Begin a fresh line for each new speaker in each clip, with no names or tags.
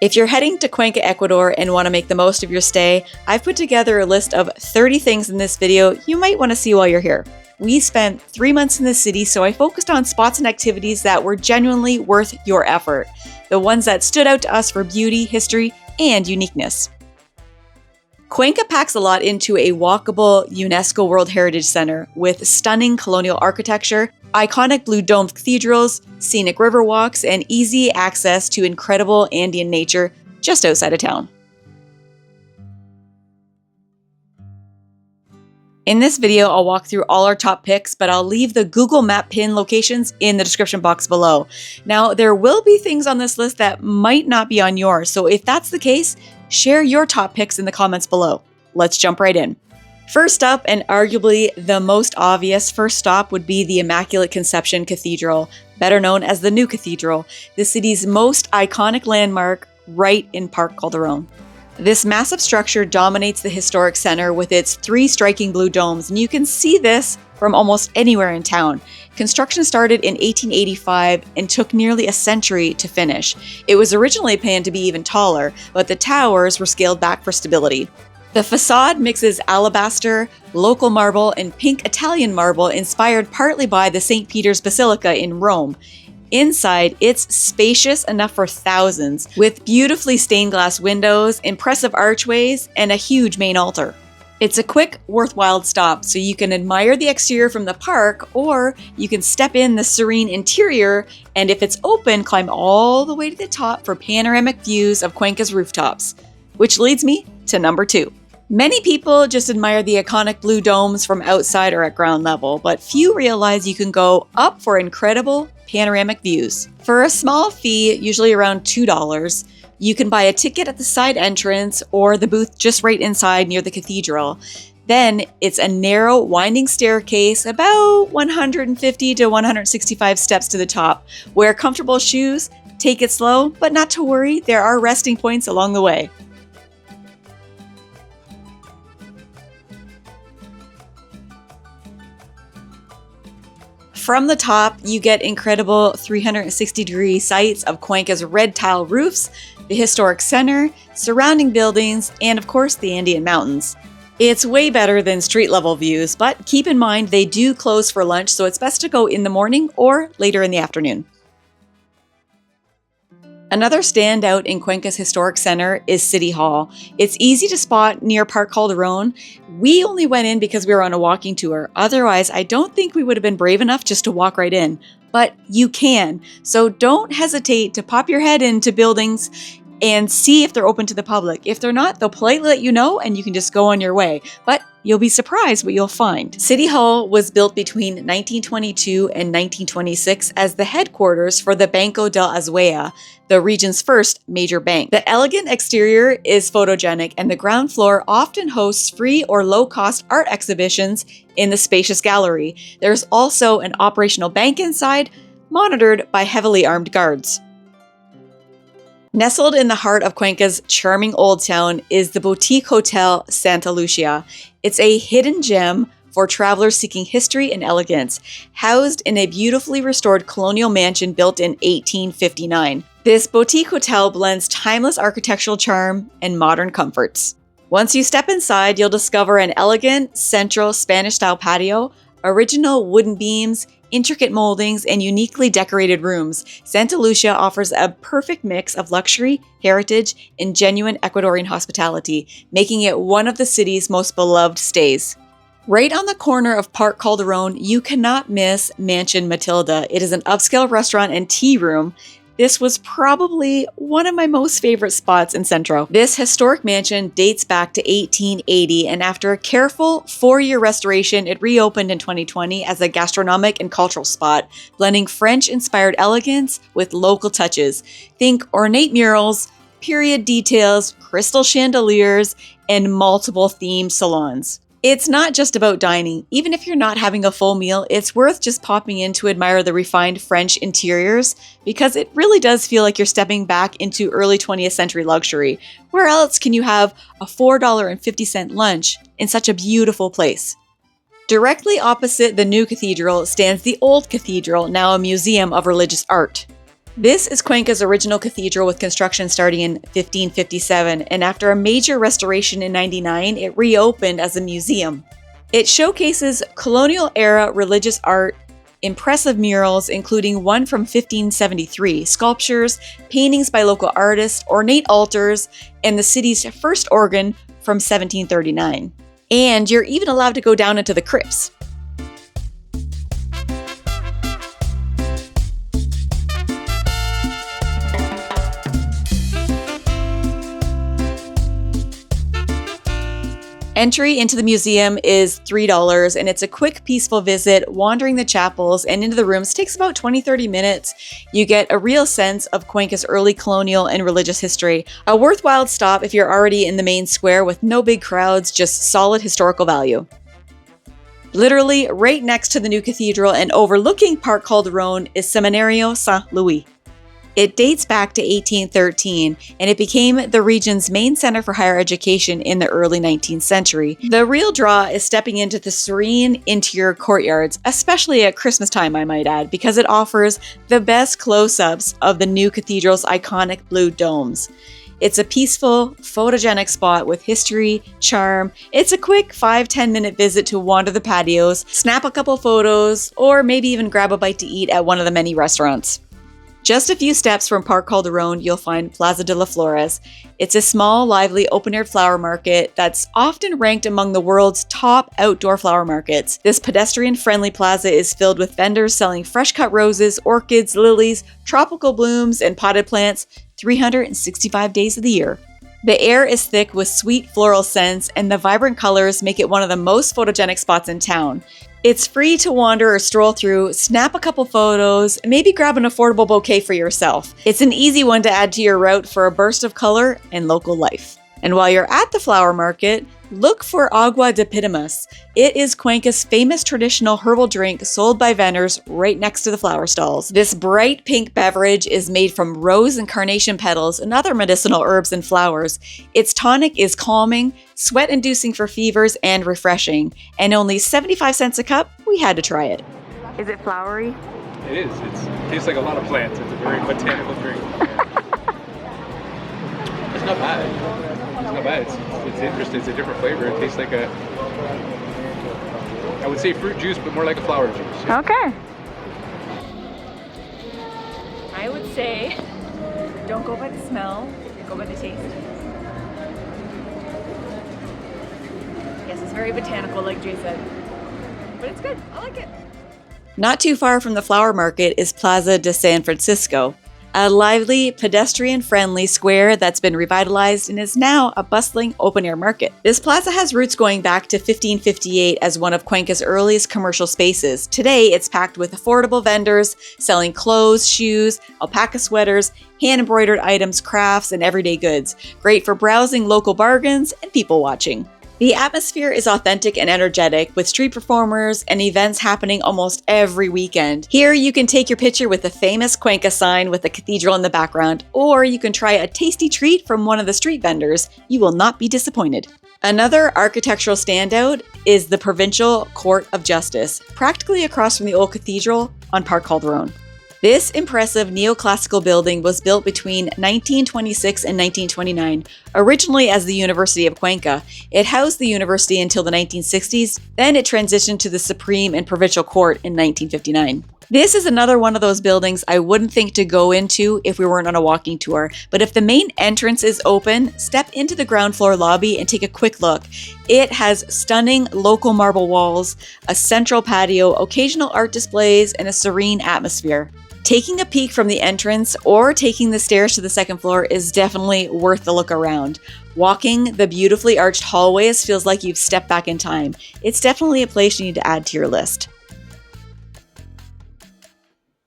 If you're heading to Cuenca, Ecuador and want to make the most of your stay, I've put together a list of 30 things in this video you might want to see while you're here. We spent 3 months in the city, so I focused on spots and activities that were genuinely worth your effort. The ones that stood out to us for beauty, history, and uniqueness. Cuenca packs a lot into a walkable UNESCO World Heritage Center with stunning colonial architecture, iconic blue domed cathedrals, scenic river walks, and easy access to incredible Andean nature just outside of town. In this video, I'll walk through all our top picks, but I'll leave the Google Map pin locations in the description box below. Now, there will be things on this list that might not be on yours, so if that's the case, share your top picks in the comments below. Let's jump right in. First up, and arguably the most obvious first stop, would be the Immaculate Conception Cathedral, better known as the New Cathedral, the city's most iconic landmark right in Parque Calderón. This massive structure dominates the historic center with its 3 striking blue domes, and you can see this from almost anywhere in town. Construction started in 1885 and took nearly a century to finish. It was originally planned to be even taller, but the towers were scaled back for stability. The facade mixes alabaster, local marble, and pink Italian marble inspired partly by the St. Peter's Basilica in Rome. Inside, it's spacious enough for thousands, with beautifully stained glass windows, impressive archways, and a huge main altar. It's a quick, worthwhile stop, so you can admire the exterior from the park, or you can step in the serene interior, and if it's open, climb all the way to the top for panoramic views of Cuenca's rooftops. Which leads me to number 2. Many people just admire the iconic blue domes from outside or at ground level, but few realize you can go up for incredible panoramic views. For a small fee, usually around $2, you can buy a ticket at the side entrance or the booth just right inside near the cathedral. Then it's a narrow, winding staircase, about 150 to 165 steps to the top. Wear comfortable shoes, take it slow, but not to worry, there are resting points along the way. From the top, you get incredible 360-degree sights of Cuenca's red tile roofs, the historic center, surrounding buildings, and of course the Andean mountains. It's way better than street-level views, but keep in mind they do close for lunch, so it's best to go in the morning or later in the afternoon. Another standout in Cuenca's historic center is City Hall. It's easy to spot near Parque Calderón. We only went in because we were on a walking tour. Otherwise, I don't think we would have been brave enough just to walk right in. But you can, so don't hesitate to pop your head into buildings and see if they're open to the public. If they're not, they'll politely let you know and you can just go on your way. But you'll be surprised what you'll find. City Hall was built between 1922 and 1926 as the headquarters for the Banco del Azuay, the region's first major bank. The elegant exterior is photogenic, and the ground floor often hosts free or low-cost art exhibitions in the spacious gallery. There's also an operational bank inside, monitored by heavily armed guards. Nestled in the heart of Cuenca's charming old town is the boutique hotel Santa Lucia. It's a hidden gem for travelers seeking history and elegance, housed in a beautifully restored colonial mansion built in 1859. This boutique hotel blends timeless architectural charm and modern comforts. Once you step inside, you'll discover an elegant, central Spanish-style patio, original wooden beams, intricate moldings, and uniquely decorated rooms. Santa Lucia offers a perfect mix of luxury, heritage, and genuine Ecuadorian hospitality, making it one of the city's most beloved stays. Right on the corner of Parque Calderón, you cannot miss Mansion Matilda. It is an upscale restaurant and tea room. This was probably one of my most favorite spots in Centro. This historic mansion dates back to 1880, and after a careful 4-year restoration, it reopened in 2020 as a gastronomic and cultural spot, blending French-inspired elegance with local touches. Think ornate murals, period details, crystal chandeliers, and multiple themed salons. It's not just about dining. Even if you're not having a full meal, it's worth just popping in to admire the refined French interiors, because it really does feel like you're stepping back into early 20th century luxury. Where else can you have a $4.50 lunch in such a beautiful place? Directly opposite the new cathedral stands the Old Cathedral, now a museum of religious art. This is Cuenca's original cathedral with construction starting in 1557, and after a major restoration in 99, it reopened as a museum. It showcases colonial-era religious art, impressive murals including one from 1573, sculptures, paintings by local artists, ornate altars, and the city's first organ from 1739. And you're even allowed to go down into the crypts. Entry into the museum is $3, and it's a quick, peaceful visit. Wandering the chapels and into the rooms takes about 20-30 minutes. You get a real sense of Cuenca's early colonial and religious history. A worthwhile stop if you're already in the main square with no big crowds, just solid historical value. Literally right next to the new cathedral and overlooking Parque Calderón is Seminario San Luis. It dates back to 1813, and it became the region's main center for higher education in the early 19th century. The real draw is stepping into the serene interior courtyards, especially at Christmas time, I might add, because it offers the best close-ups of the new cathedral's iconic blue domes. It's a peaceful, photogenic spot with history, charm. It's a quick 5-10 minute visit to wander the patios, snap a couple photos, or maybe even grab a bite to eat at one of the many restaurants. Just a few steps from Parque Calderón, you'll find Plaza de las Flores. It's a small, lively, open-air flower market that's often ranked among the world's top outdoor flower markets. This pedestrian-friendly plaza is filled with vendors selling fresh-cut roses, orchids, lilies, tropical blooms, and potted plants 365 days of the year. The air is thick with sweet floral scents, and the vibrant colors make it one of the most photogenic spots in town. It's free to wander or stroll through, snap a couple photos, and maybe grab an affordable bouquet for yourself. It's an easy one to add to your route for a burst of color and local life. And while you're at the flower market, look for Agua de Pitamas. It is Cuenca's famous traditional herbal drink sold by vendors right next to the flower stalls. This bright pink beverage is made from rose and carnation petals and other medicinal herbs and flowers. Its tonic is calming, sweat-inducing for fevers, and refreshing. And only 75 cents a cup, we had to try it. Is it flowery?
It is. It tastes like a lot of plants. It's a very botanical drink. It's not bad. It's not bad. It's interesting. It's a different flavor. It tastes like I would say fruit juice, but more like a flower juice.
Okay. I would say don't go by the smell, go by the taste. Yes, it's very botanical, like Jay said. But it's good. I like it. Not too far from the flower market is Plaza de San Francisco, a lively, pedestrian-friendly square that's been revitalized and is now a bustling open-air market. This plaza has roots going back to 1558 as one of Cuenca's earliest commercial spaces. Today, it's packed with affordable vendors selling clothes, shoes, alpaca sweaters, hand-embroidered items, crafts, and everyday goods. Great for browsing local bargains and people watching. The atmosphere is authentic and energetic, with street performers and events happening almost every weekend. Here you can take your picture with the famous Cuenca sign with the cathedral in the background, or you can try a tasty treat from one of the street vendors. You will not be disappointed. Another architectural standout is the Provincial Court of Justice, practically across from the Old Cathedral on Parque Calderón. This impressive neoclassical building was built between 1926 and 1929, originally as the University of Cuenca. It housed the university until the 1960s, then it transitioned to the Supreme and Provincial Court in 1959. This is another one of those buildings I wouldn't think to go into if we weren't on a walking tour, but if the main entrance is open, step into the ground floor lobby and take a quick look. It has stunning local marble walls, a central patio, occasional art displays, and a serene atmosphere. Taking a peek from the entrance or taking the stairs to the second floor is definitely worth the look around. Walking the beautifully arched hallways feels like you've stepped back in time. It's definitely a place you need to add to your list.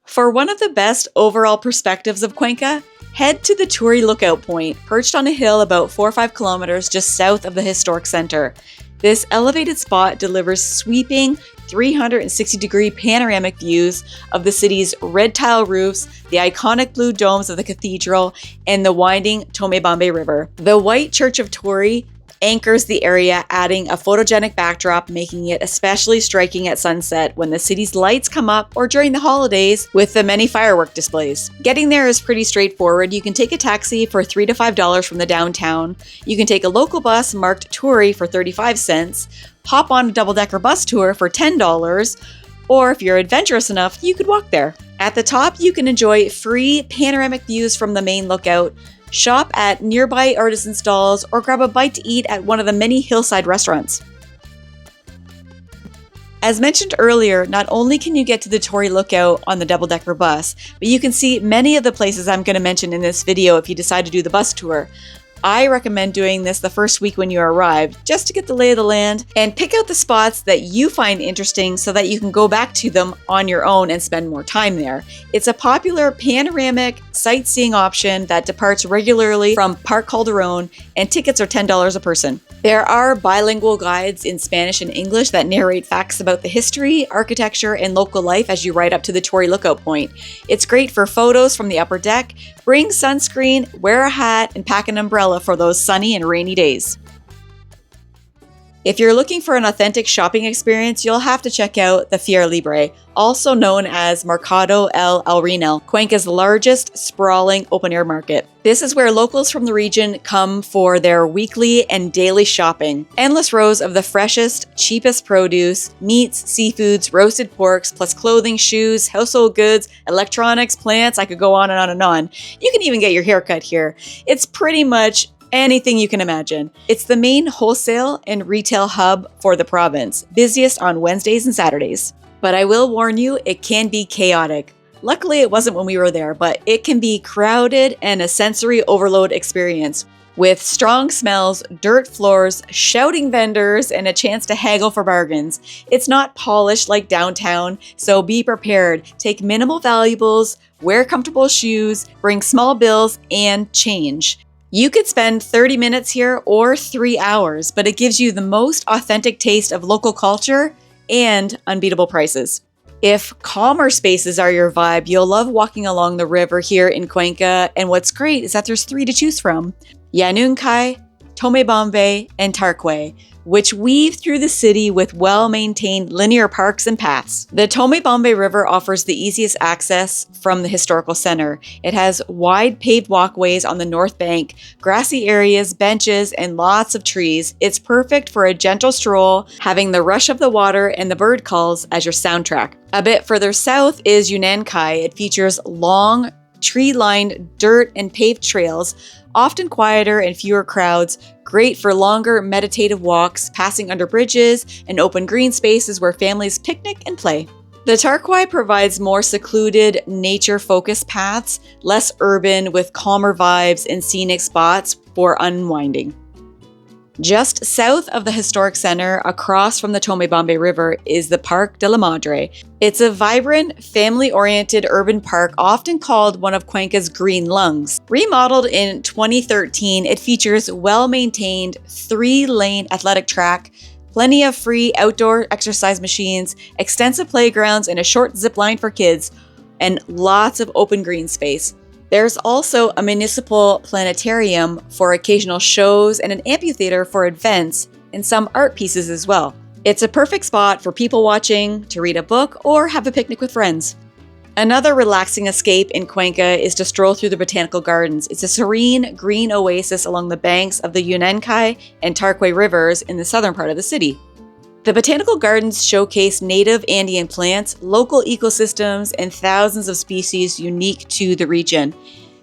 For one of the best overall perspectives of Cuenca, head to the Turi lookout point, perched on a hill about 4 or 5 kilometers just south of the historic center. This elevated spot delivers sweeping 360-degree panoramic views of the city's red tile roofs, the iconic blue domes of the cathedral, and the winding Tomebamba River. The White Church of Turi anchors the area, adding a photogenic backdrop, making it especially striking at sunset when the city's lights come up or during the holidays with the many firework displays. Getting there is pretty straightforward. You can take a taxi for $3 to $5 from the downtown. You can take a local bus marked Turi for 35 cents, hop on a double-decker bus tour for $10, or if you're adventurous enough, you could walk there. At the top, you can enjoy free panoramic views from the main lookout, shop at nearby artisan stalls, or grab a bite to eat at one of the many hillside restaurants. As mentioned earlier, not only can you get to the Turi Lookout on the double-decker bus, but you can see many of the places I'm going to mention in this video if you decide to do the bus tour. I recommend doing this the first week when you arrive, just to get the lay of the land and pick out the spots that you find interesting so that you can go back to them on your own and spend more time there. It's a popular panoramic sightseeing option that departs regularly from Parque Calderón, and tickets are $10 a person. There are bilingual guides in Spanish and English that narrate facts about the history, architecture, and local life as you ride up to the Turi Lookout Point. It's great for photos from the upper deck. Bring sunscreen, wear a hat, and pack an umbrella for those sunny and rainy days. If you're looking for an authentic shopping experience, you'll have to check out the Feria Libre, also known as Mercado El Arenal, Cuenca's largest sprawling open-air market. This is where locals from the region come for their weekly and daily shopping. Endless rows of the freshest, cheapest produce, meats, seafoods, roasted porks, plus clothing, shoes, household goods, electronics, plants. I could go on and on and on. You can even get your hair cut here. It's pretty much anything you can imagine. It's the main wholesale and retail hub for the province, busiest on Wednesdays and Saturdays. But I will warn you, it can be chaotic. Luckily, it wasn't when we were there, but it can be crowded and a sensory overload experience with strong smells, dirt floors, shouting vendors, and a chance to haggle for bargains. It's not polished like downtown, so be prepared. Take minimal valuables, wear comfortable shoes, bring small bills, and change. You could spend 30 minutes here or 3 hours, but it gives you the most authentic taste of local culture and unbeatable prices. If calmer spaces are your vibe, you'll love walking along the river here in Cuenca, and what's great is that there's 3 to choose from: Yanuncay, Tomebamba, and Tarque, which weave through the city with well-maintained linear parks and paths. The Tomebamba River offers the easiest access from the historical center. It has wide paved walkways on the north bank, grassy areas, benches, and lots of trees. It's perfect for a gentle stroll, having the rush of the water and the bird calls as your soundtrack. A bit further south is Yanuncay. It features long, tree-lined dirt and paved trails, often quieter and fewer crowds, great for longer meditative walks, passing under bridges, and open green spaces where families picnic and play. The Tarque provides more secluded, nature-focused paths, less urban with calmer vibes and scenic spots for unwinding. Just south of the historic center, across from the Tomebamba River, is the Parque de la Madre. It's a vibrant, family-oriented urban park often called one of Cuenca's green lungs. Remodeled in 2013, it features well-maintained 3-lane athletic track, plenty of free outdoor exercise machines, extensive playgrounds, and a short zip line for kids, and lots of open green space. There's also a municipal planetarium for occasional shows and an amphitheater for events and some art pieces as well. It's a perfect spot for people watching, to read a book, or have a picnic with friends. Another relaxing escape in Cuenca is to stroll through the Botanical Gardens. It's a serene, green oasis along the banks of the Yanuncay and Tarque rivers in the southern part of the city. The Botanical Gardens showcase native Andean plants, local ecosystems, and thousands of species unique to the region.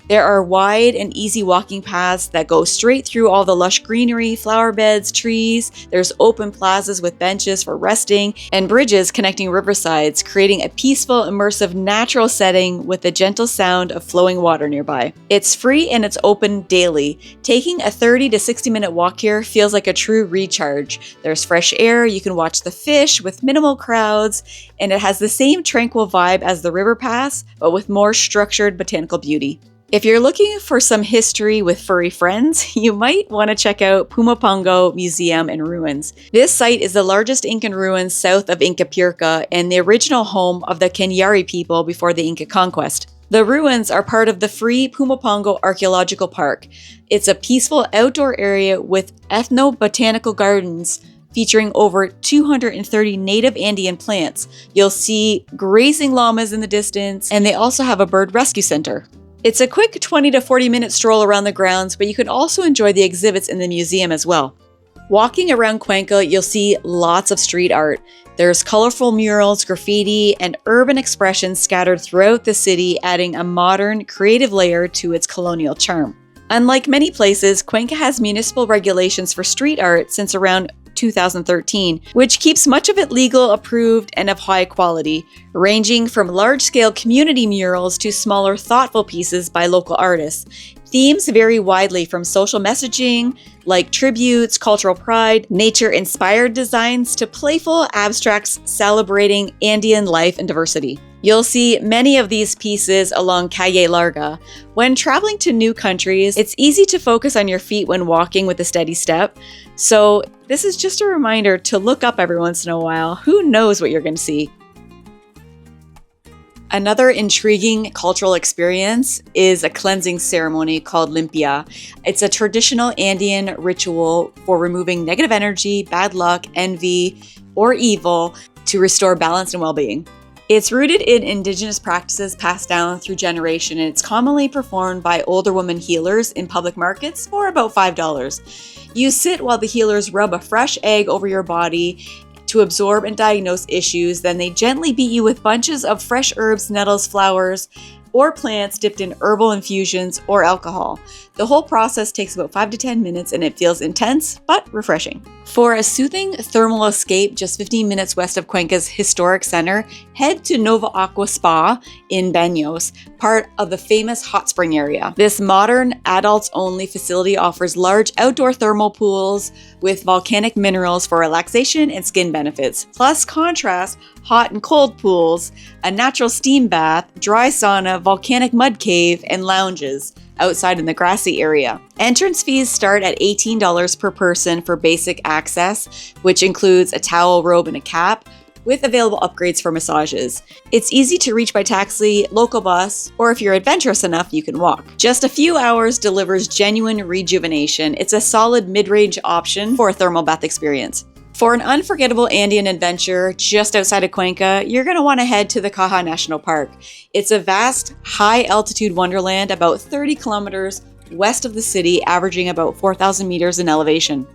There are wide and easy walking paths that go straight through all the lush greenery, flower beds, trees. There's open plazas with benches for resting and bridges connecting riversides, creating a peaceful, immersive, natural setting with the gentle sound of flowing water nearby. It's free and it's open daily. Taking a 30 to 60-minute walk here feels like a true recharge. There's fresh air, you can watch the fish with minimal crowds, and it has the same tranquil vibe as the river pass, but with more structured botanical beauty. If you're looking for some history with furry friends, you might want to check out Pumapungo Museum and Ruins. This site is the largest Incan ruins south of Ingapirca and the original home of the Kenyari people before the Inca conquest. The ruins are part of the free Pumapungo Archaeological Park. It's a peaceful outdoor area with ethno-botanical gardens featuring over 230 native Andean plants. You'll see grazing llamas in the distance, and they also have a bird rescue center. It's a quick 20 to 40 minute stroll around the grounds, but you can also enjoy the exhibits in the museum as well. Walking around Cuenca, you'll see lots of street art. There's colorful murals, graffiti, and urban expressions scattered throughout the city, adding a modern, creative layer to its colonial charm. Unlike many places, Cuenca has municipal regulations for street art since around 2013, which keeps much of it legal, approved, and of high quality, ranging from large-scale community murals to smaller, thoughtful pieces by local artists. Themes vary widely from social messaging, like tributes, cultural pride, nature-inspired designs, to playful abstracts celebrating Andean life and diversity. You'll see many of these pieces along Calle Larga. When traveling to new countries, it's easy to focus on your feet when walking with a steady step. So this is just a reminder to look up every once in a while. Who knows what you're going to see? Another intriguing cultural experience is a cleansing ceremony called Limpia. It's a traditional Andean ritual for removing negative energy, bad luck, envy, or evil to restore balance and well-being. It's rooted in indigenous practices passed down through generation, and it's commonly performed by older women healers in public markets for about $5. You sit while the healers rub a fresh egg over your body to absorb and diagnose issues. Then they gently beat you with bunches of fresh herbs, nettles, flowers, or plants dipped in herbal infusions or alcohol. The whole process takes about 5 to 10 minutes, and it feels intense but refreshing. For a soothing thermal escape just 15 minutes west of Cuenca's historic center, head to Nova Aqua Spa in Banos, part of the famous hot spring area. This modern, adults-only facility offers large outdoor thermal pools with volcanic minerals for relaxation and skin benefits, plus contrast hot and cold pools, a natural steam bath, dry sauna, volcanic mud cave, and lounges outside in the grassy area. Entrance fees start at $18 per person for basic access, which includes a towel, robe, and a cap, with available upgrades for massages. It's easy to reach by taxi, local bus, or if you're adventurous enough, you can walk. Just a few hours delivers genuine rejuvenation. It's a solid mid-range option for a thermal bath experience. For an unforgettable Andean adventure just outside of Cuenca, you're going to want to head to the Cajas National Park. It's a vast, high-altitude wonderland about 30 kilometers west of the city, averaging about 4,000 meters in elevation.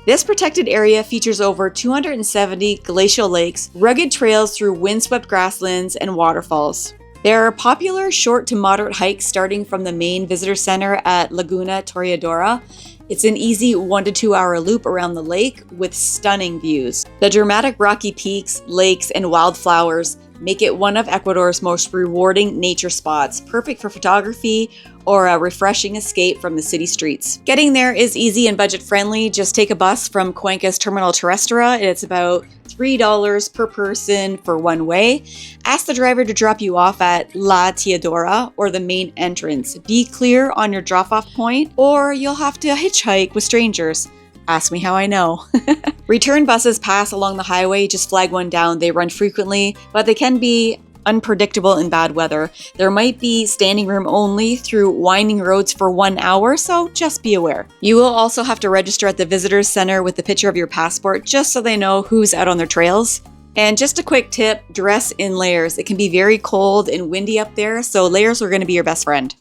This protected area features over 270 glacial lakes, rugged trails through windswept grasslands, and waterfalls. There are popular short to moderate hikes starting from the main visitor center at Laguna Toreadora. It's an easy 1 to 2 hour loop around the lake with stunning views. The dramatic rocky peaks, lakes, and wildflowers make it one of Ecuador's most rewarding nature spots, perfect for photography or a refreshing escape from the city streets. Getting there is easy and budget friendly. Just take a bus from Cuenca's Terminal Terrestre, and it's about $3 per person for one way. Ask the driver to drop you off at La Teodora or the main entrance. Be clear on your drop-off point, or you'll have to hitchhike with strangers. Ask me how I know. Return buses pass along the highway. Just flag one down. They run frequently, but they can be unpredictable in bad weather. There might be standing room only through winding roads for 1 hour, so just be aware. You will also have to register at the visitors center with a picture of your passport, just so they know who's out on their trails. And just a quick tip, dress in layers. It can be very cold and windy up there, so layers are going to be your best friend.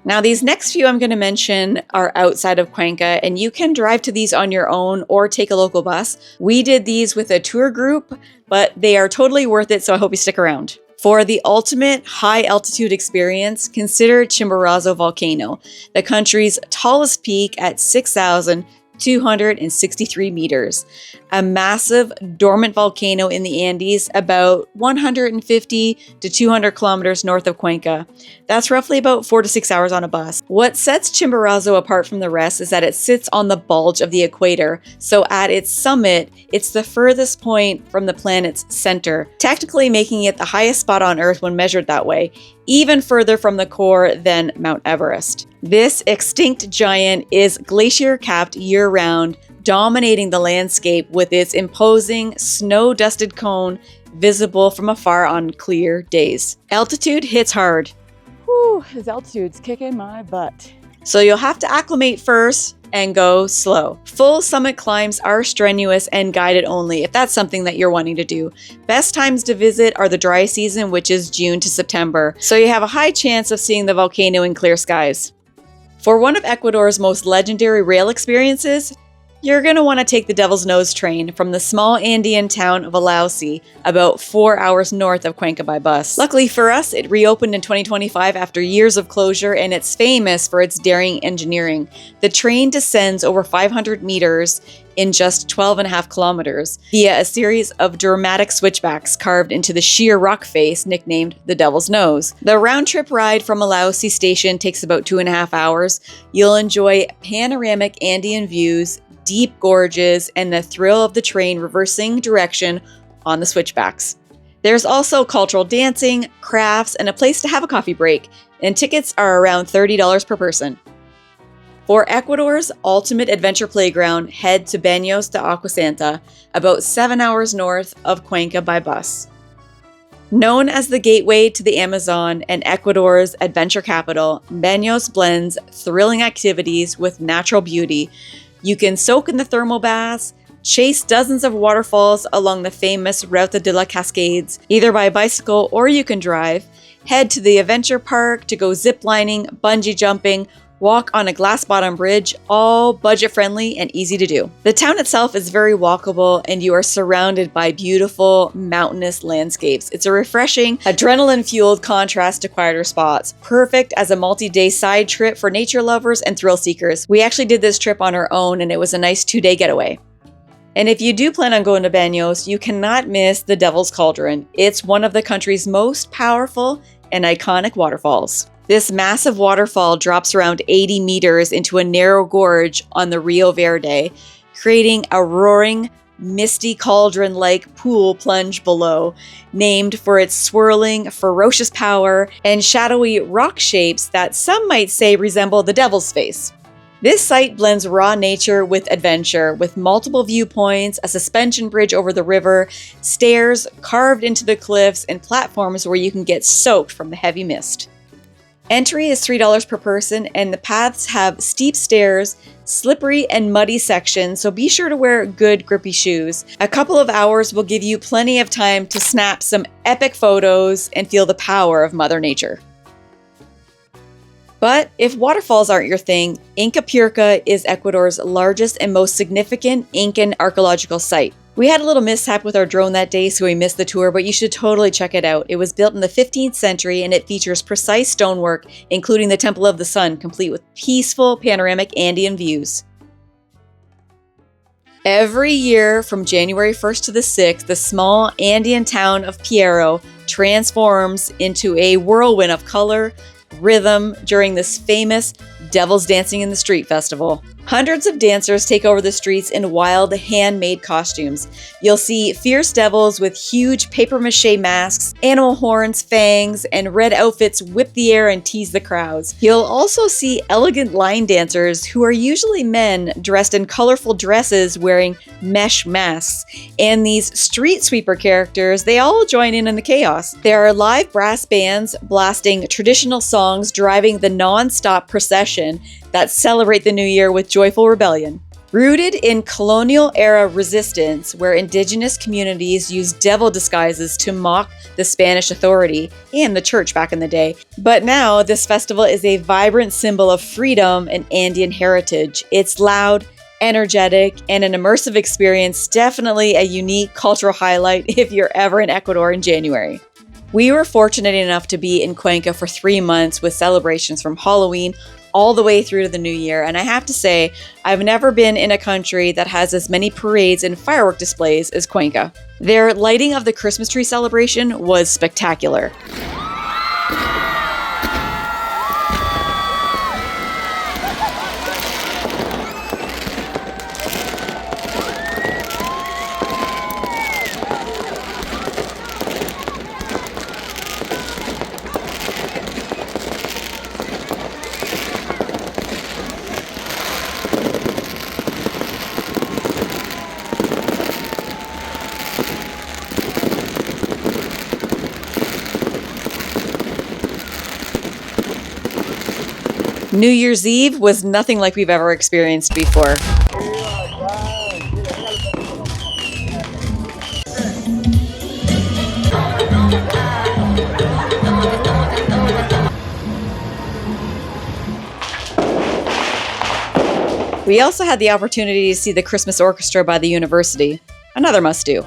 Now, these next few I'm going to mention are outside of Cuenca, and you can drive to these on your own or take a local bus. We did these with a tour group, but they are totally worth it, so I hope you stick around. For the ultimate high-altitude experience, consider Chimborazo Volcano, the country's tallest peak at 6,263 meters. A massive dormant volcano in the Andes, about 150 to 200 kilometers north of Cuenca. That's roughly about 4 to 6 hours on a bus. What sets Chimborazo apart from the rest is that it sits on the bulge of the equator, so at its summit, it's the furthest point from the planet's center, technically making it the highest spot on Earth when measured that way, even further from the core than Mount Everest. This extinct giant is glacier-capped year-round, dominating the landscape with its imposing snow-dusted cone visible from afar on clear days. Altitude hits hard.
Whew, this altitude's kicking my butt.
So you'll have to acclimate first and go slow. Full summit climbs are strenuous and guided only if that's something that you're wanting to do. Best times to visit are the dry season, which is June to September, so you have a high chance of seeing the volcano in clear skies. For one of Ecuador's most legendary rail experiences, you're going to want to take the Devil's Nose train from the small Andean town of Alausi, about 4 hours north of Cuenca by bus. Luckily for us, it reopened in 2025 after years of closure, and it's famous for its daring engineering. The train descends over 500 meters in just 12.5 kilometers via a series of dramatic switchbacks carved into the sheer rock face nicknamed the Devil's Nose. The round-trip ride from Alausi station takes about 2.5 hours. You'll enjoy panoramic Andean views, deep gorges, and the thrill of the train reversing direction on the switchbacks. There's also cultural dancing, crafts, and a place to have a coffee break, and tickets are around $30 per person. For Ecuador's ultimate adventure playground, head to Banos de Agua Santa, about 7 hours north of Cuenca by bus. Known as the gateway to the Amazon and Ecuador's adventure capital, Banos blends thrilling activities with natural beauty. You can soak in the thermal baths, chase dozens of waterfalls along the famous Ruta de la Cascades, either by bicycle or you can drive, head to the adventure park to go ziplining, bungee jumping, walk on a glass-bottom bridge, all budget-friendly and easy to do. The town itself is very walkable and you are surrounded by beautiful mountainous landscapes. It's a refreshing, adrenaline-fueled contrast to quieter spots, perfect as a multi-day side trip for nature lovers and thrill seekers. We actually did this trip on our own and it was a nice 2-day getaway. And if you do plan on going to Banos, you cannot miss the Devil's Cauldron. It's one of the country's most powerful and iconic waterfalls. This massive waterfall drops around 80 meters into a narrow gorge on the Rio Verde, creating a roaring, misty cauldron-like pool plunge below, named for its swirling, ferocious power and shadowy rock shapes that some might say resemble the devil's face. This site blends raw nature with adventure, with multiple viewpoints, a suspension bridge over the river, stairs carved into the cliffs, and platforms where you can get soaked from the heavy mist. Entry is $3 per person, and the paths have steep stairs, slippery and muddy sections, so be sure to wear good grippy shoes. A couple of hours will give you plenty of time to snap some epic photos and feel the power of Mother Nature. But if waterfalls aren't your thing, Ingapirca is Ecuador's largest and most significant Incan archaeological site. We had a little mishap with our drone that day, so we missed the tour, but you should totally check it out. It was built in the 15th century and it features precise stonework, including the Temple of the Sun, complete with peaceful panoramic Andean views. Every year from January 1st to the 6th, the small Andean town of Piero transforms into a whirlwind of color, rhythm during this famous Devil's Dancing in the Street festival. Hundreds of dancers take over the streets in wild, handmade costumes. You'll see fierce devils with huge papier-mâché masks, animal horns, fangs, and red outfits whip the air and tease the crowds. You'll also see elegant line dancers who are usually men dressed in colorful dresses wearing mesh masks. And these street sweeper characters, they all join in the chaos. There are live brass bands blasting traditional songs driving the non-stop procession that celebrate the new year with joyful rebellion. Rooted in colonial-era resistance, where indigenous communities used devil disguises to mock the Spanish authority and the church back in the day. But now, this festival is a vibrant symbol of freedom and Andean heritage. It's loud, energetic, and an immersive experience, definitely a unique cultural highlight if you're ever in Ecuador in January. We were fortunate enough to be in Cuenca for 3 months with celebrations from Halloween all the way through to the new year, and I have to say, I've never been in a country that has as many parades and firework displays as Cuenca. Their lighting of the Christmas tree celebration was spectacular. New Year's Eve was nothing like we've ever experienced before. We also had the opportunity to see the Christmas orchestra by the university. Another must-do.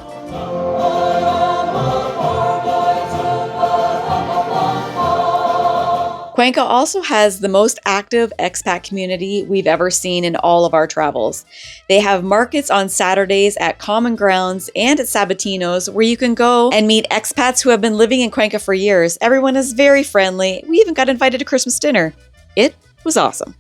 Cuenca also has the most active expat community we've ever seen in all of our travels. They have markets on Saturdays at Common Grounds and at Sabatino's where you can go and meet expats who have been living in Cuenca for years. Everyone is very friendly. We even got invited to Christmas dinner. It was awesome.